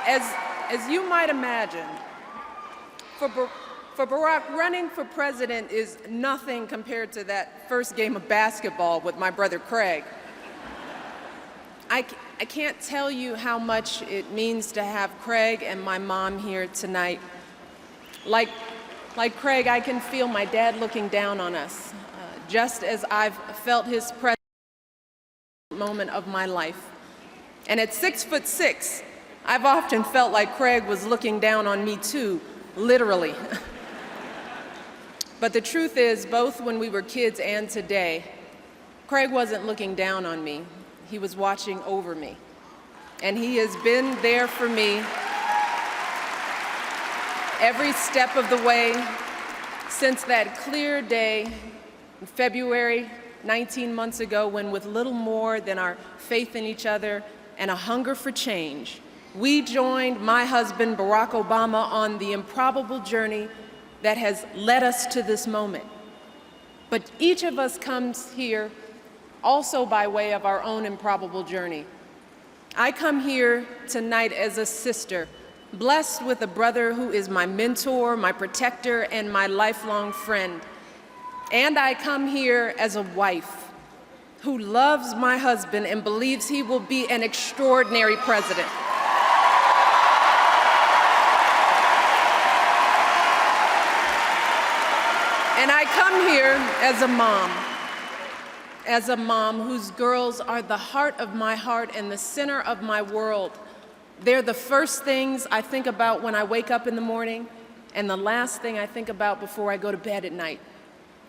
As you might imagine, for Barack, running for president is nothing compared to that first game of basketball with my brother Craig. I can't tell you how much it means to have Craig and my mom here tonight. Like Craig, I can feel my dad looking down on us, just as I've felt his presence at the moment of my life. And at 6'6", I've often felt like Craig was looking down on me too, literally. But the truth is, both when we were kids and today, Craig wasn't looking down on me. He was watching over me. And he has been there for me every step of the way since that clear day in February 19 months ago, when with little more than our faith in each other and a hunger for change, we joined my husband, Barack Obama, on the improbable journey that has led us to this moment. But each of us comes here also by way of our own improbable journey. I come here tonight as a sister, blessed with a brother who is my mentor, my protector, and my lifelong friend. And I come here as a wife who loves my husband and believes he will be an extraordinary president. And I come here as a mom whose girls are the heart of my heart and the center of my world. They're the first things I think about when I wake up in the morning and the last thing I think about before I go to bed at night.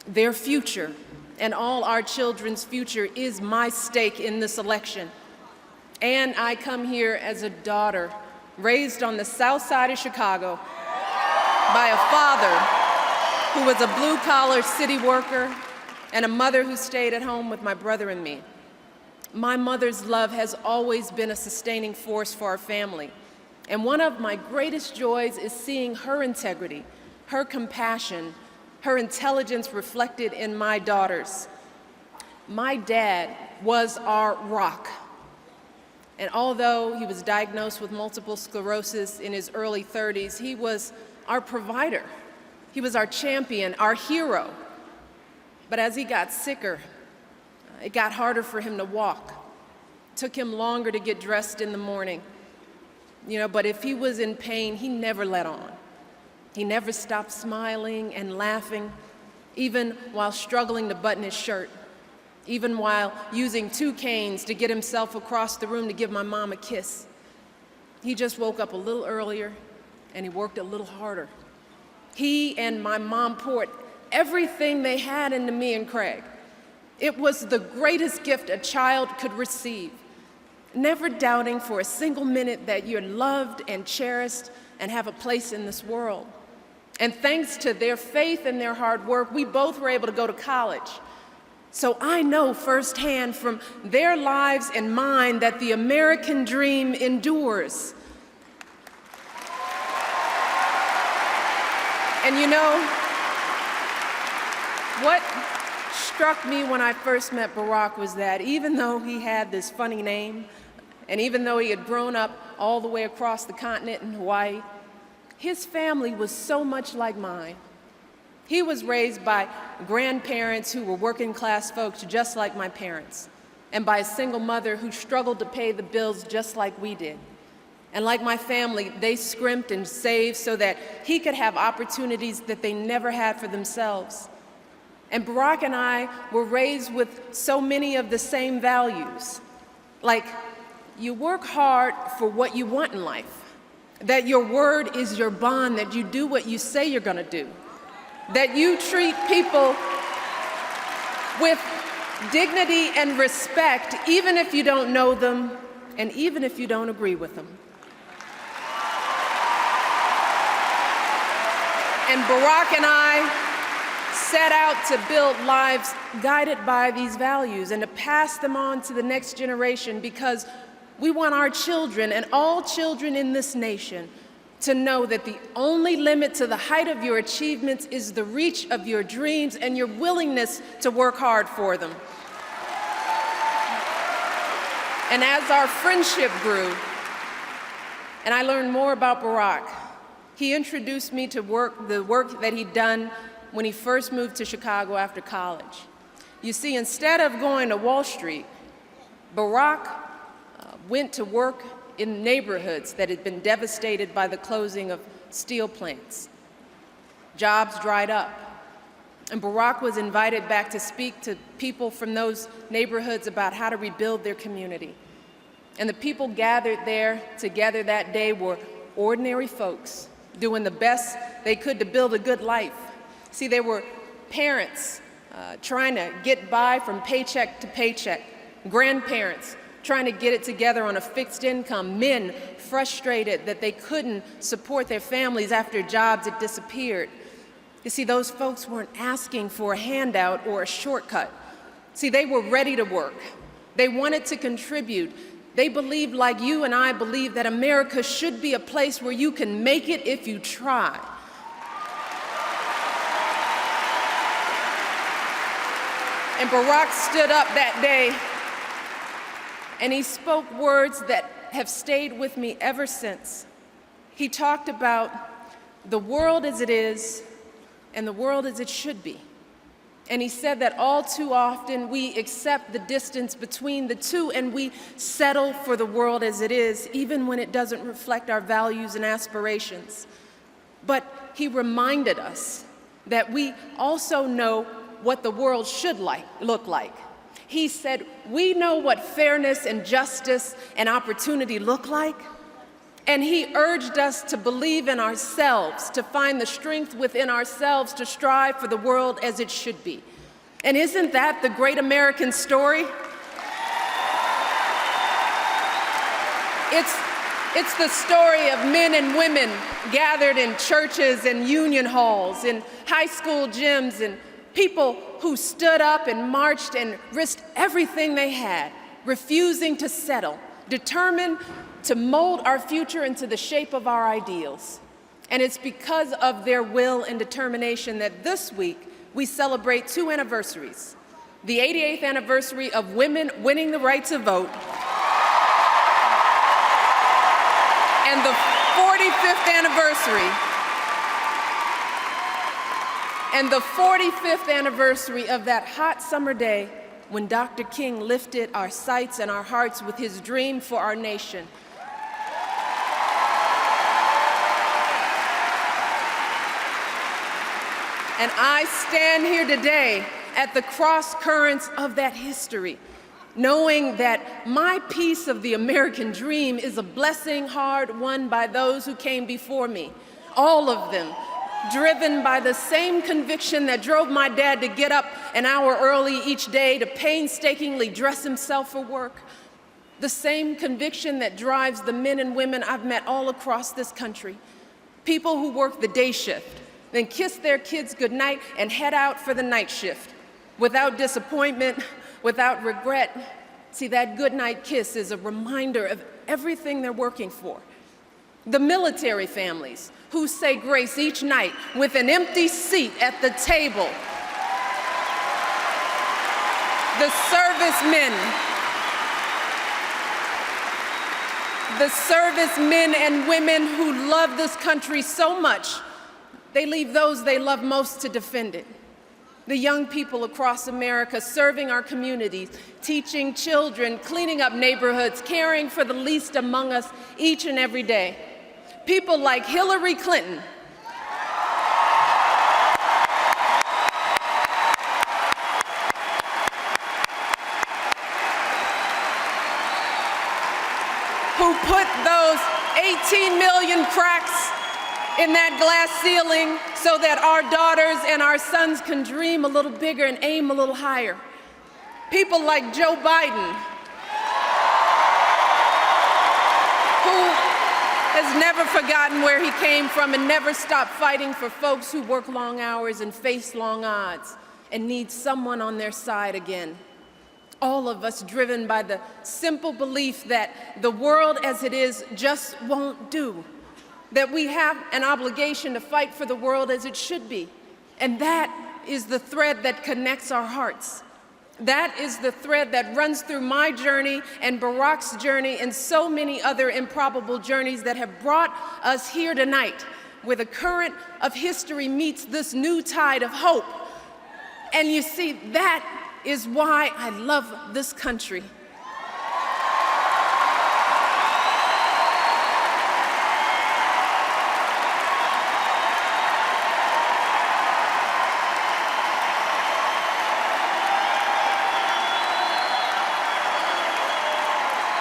Their future and all our children's future is my stake in this election. And I come here as a daughter raised on the south side of Chicago by a father who was a blue-collar city worker and a mother who stayed at home with my brother and me. My mother's love has always been a sustaining force for our family. And one of my greatest joys is seeing her integrity, her compassion, her intelligence reflected in my daughters. My dad was our rock. And although he was diagnosed with multiple sclerosis in his early 30s, he was our provider. He was our champion, our hero. But as he got sicker, it got harder for him to walk. It took him longer to get dressed in the morning. But if he was in pain, he never let on. He never stopped smiling and laughing, even while struggling to button his shirt, even while using 2 canes to get himself across the room to give my mom a kiss. He just woke up a little earlier, and he worked a little harder. He and my mom poured everything they had into me and Craig. It was the greatest gift a child could receive, never doubting for a single minute that you're loved and cherished and have a place in this world. And thanks to their faith and their hard work, we both were able to go to college. So I know firsthand from their lives and mine that the American dream endures. And what struck me when I first met Barack was that even though he had this funny name, and even though he had grown up all the way across the continent in Hawaii, his family was so much like mine. He was raised by grandparents who were working class folks just like my parents, and by a single mother who struggled to pay the bills just like we did. And like my family, they scrimped and saved so that he could have opportunities that they never had for themselves. And Barack and I were raised with so many of the same values. Like, you work hard for what you want in life, that your word is your bond, that you do what you say you're gonna do, that you treat people with dignity and respect, even if you don't know them, and even if you don't agree with them. And Barack and I set out to build lives guided by these values and to pass them on to the next generation, because we want our children and all children in this nation to know that the only limit to the height of your achievements is the reach of your dreams and your willingness to work hard for them. And as our friendship grew, and I learned more about Barack. He introduced me to the work that he'd done when he first moved to Chicago after college. You see, instead of going to Wall Street, Barack went to work in neighborhoods that had been devastated by the closing of steel plants. Jobs dried up, and Barack was invited back to speak to people from those neighborhoods about how to rebuild their community. And the people gathered there together that day were ordinary folks doing the best they could to build a good life. See, they were parents trying to get by from paycheck to paycheck, grandparents trying to get it together on a fixed income, men frustrated that they couldn't support their families after jobs had disappeared. You see, those folks weren't asking for a handout or a shortcut. See, they were ready to work. They wanted to contribute. They believed, like you and I believe, that America should be a place where you can make it if you try. And Barack stood up that day and he spoke words that have stayed with me ever since. He talked about the world as it is and the world as it should be. And he said that all too often we accept the distance between the two and we settle for the world as it is, even when it doesn't reflect our values and aspirations. But he reminded us that we also know what the world should look like. He said, we know what fairness and justice and opportunity look like. And he urged us to believe in ourselves, to find the strength within ourselves to strive for the world as it should be. And isn't that the great American story? It's the story of men and women gathered in churches and union halls, in high school gyms, and people who stood up and marched and risked everything they had, refusing to settle, determined to mold our future into the shape of our ideals. And it's because of their will and determination that this week we celebrate two anniversaries. The 88th anniversary of women winning the right to vote, and the 45th anniversary of that hot summer day when Dr. King lifted our sights and our hearts with his dream for our nation. And I stand here today at the cross currents of that history, knowing that my piece of the American dream is a blessing hard won by those who came before me, all of them driven by the same conviction that drove my dad to get up an hour early each day to painstakingly dress himself for work, the same conviction that drives the men and women I've met all across this country, people who work the day shift, then kiss their kids goodnight and head out for the night shift without disappointment, without regret. See, that goodnight kiss is a reminder of everything they're working for. The military families who say grace each night with an empty seat at the table. The servicemen and women who love this country so much, they leave those they love most to defend it. The young people across America serving our communities, teaching children, cleaning up neighborhoods, caring for the least among us each and every day. People like Hillary Clinton, who put those 18 million cracks in that glass ceiling so that our daughters and our sons can dream a little bigger and aim a little higher. People like Joe Biden, who has never forgotten where he came from and never stopped fighting for folks who work long hours and face long odds and need someone on their side again. All of us driven by the simple belief that the world as it is just won't do, that we have an obligation to fight for the world as it should be. And that is the thread that connects our hearts. That is the thread that runs through my journey and Barack's journey and so many other improbable journeys that have brought us here tonight, where the current of history meets this new tide of hope. And you see, that is why I love this country.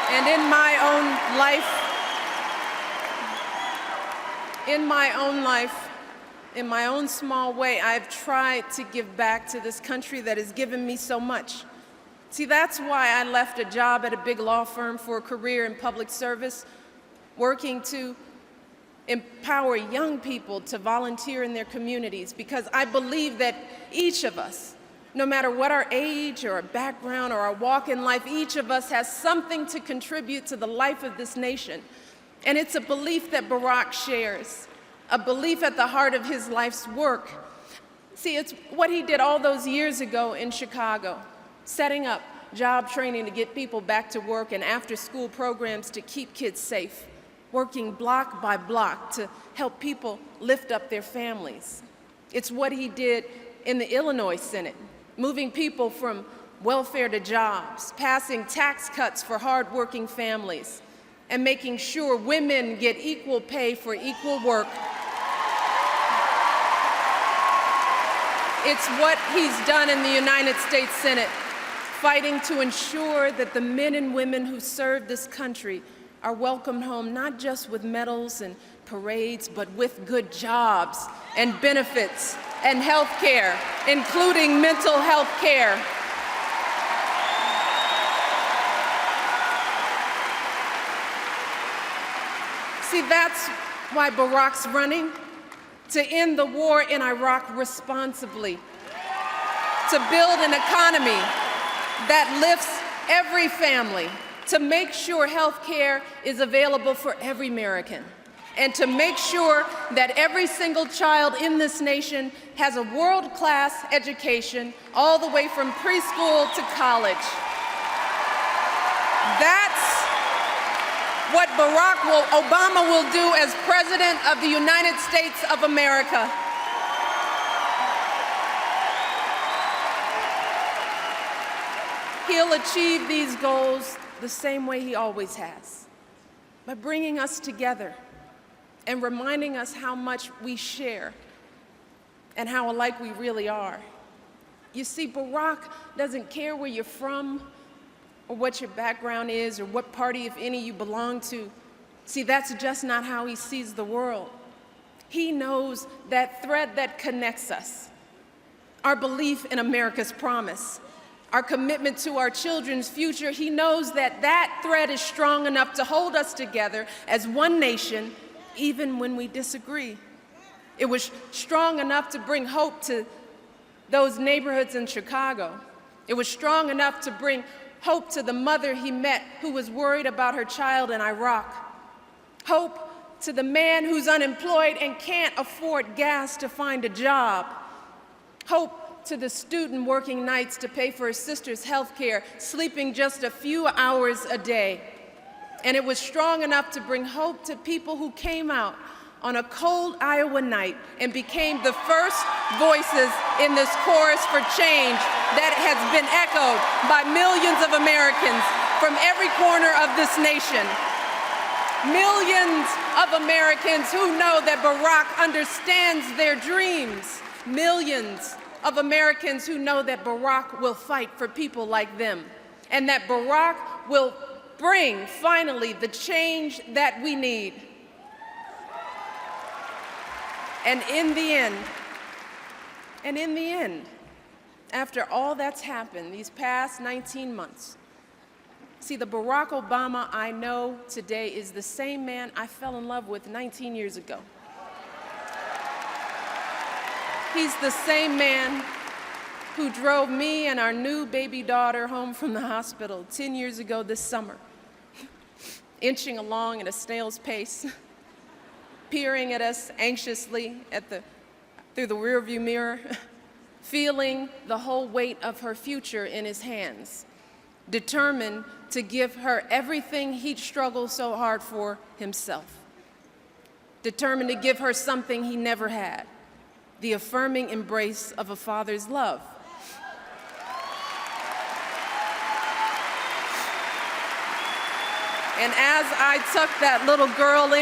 And in my own small way, I've tried to give back to this country that has given me so much. See, that's why I left a job at a big law firm for a career in public service, working to empower young people to volunteer in their communities, because I believe that each of us, no matter what our age or our background or our walk in life, each of us has something to contribute to the life of this nation. And it's a belief that Barack shares, a belief at the heart of his life's work. See, it's what he did all those years ago in Chicago, setting up job training to get people back to work and after-school programs to keep kids safe, working block by block to help people lift up their families. It's what he did in the Illinois Senate, moving people from welfare to jobs, passing tax cuts for hardworking families, and making sure women get equal pay for equal work. It's what he's done in the United States Senate, fighting to ensure that the men and women who serve this country are welcomed home not just with medals and parades, but with good jobs and benefits and health care, including mental health care. See, that's why Barack's running, to end the war in Iraq responsibly, to build an economy that lifts every family, to make sure health care is available for every American, and to make sure that every single child in this nation has a world-class education all the way from preschool to college. That's what Obama will do as President of the United States of America. He'll achieve these goals the same way he always has, by bringing us together and reminding us how much we share and how alike we really are. You see, Barack doesn't care where you're from or what your background is or what party, if any, you belong to. See, that's just not how he sees the world. He knows that thread that connects us, our belief in America's promise, our commitment to our children's future. He knows that that thread is strong enough to hold us together as one nation, even when we disagree. It was strong enough to bring hope to those neighborhoods in Chicago. It was strong enough to bring hope to the mother he met who was worried about her child in Iraq. Hope to the man who's unemployed and can't afford gas to find a job. Hope to the student working nights to pay for his sister's health care, sleeping just a few hours a day. And it was strong enough to bring hope to people who came out on a cold Iowa night and became the first voices in this chorus for change that has been echoed by millions of Americans from every corner of this nation. Millions of Americans who know that Barack understands their dreams. Millions of Americans who know that Barack will fight for people like them, and that Barack will bring, finally, the change that we need. And in the end, after all that's happened these past 19 months, see, the Barack Obama I know today is the same man I fell in love with 19 years ago. He's the same man who drove me and our new baby daughter home from the hospital 10 years ago this summer, inching along at a snail's pace, peering at us anxiously through the rearview mirror, feeling the whole weight of her future in his hands, determined to give her everything he'd struggled so hard for himself, determined to give her something he never had, the affirming embrace of a father's love. And as I tucked that little girl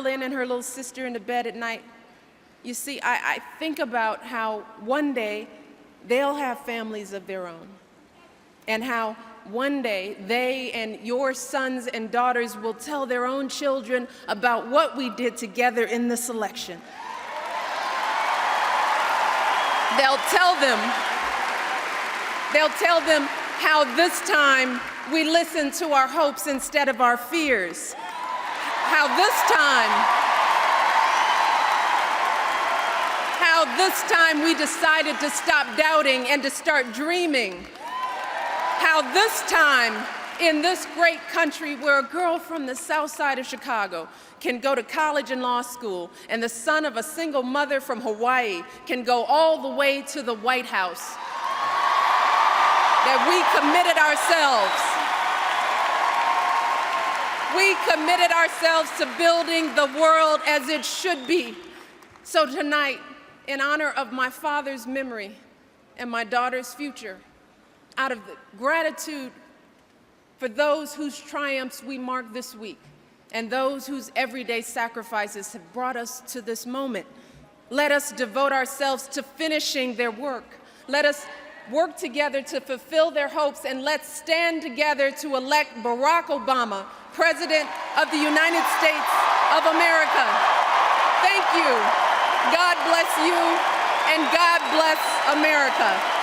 in, and her little sister into bed at night, you see, I think about how one day they'll have families of their own, and how one day they and your sons and daughters will tell their own children about what we did together in this election. They'll tell them how this time we listened to our hopes instead of our fears. How this time we decided to stop doubting and to start dreaming. How this time in this great country where a girl from the south side of Chicago can go to college and law school, and the son of a single mother from Hawaii can go all the way to the White House, that we committed ourselves to building the world as it should be. So tonight, in honor of my father's memory and my daughter's future, out of the gratitude for those whose triumphs we mark this week and those whose everyday sacrifices have brought us to this moment, let us devote ourselves to finishing their work. Let us work together to fulfill their hopes, and let's stand together to elect Barack Obama, President of the United States of America. Thank you. God bless you, and God bless America.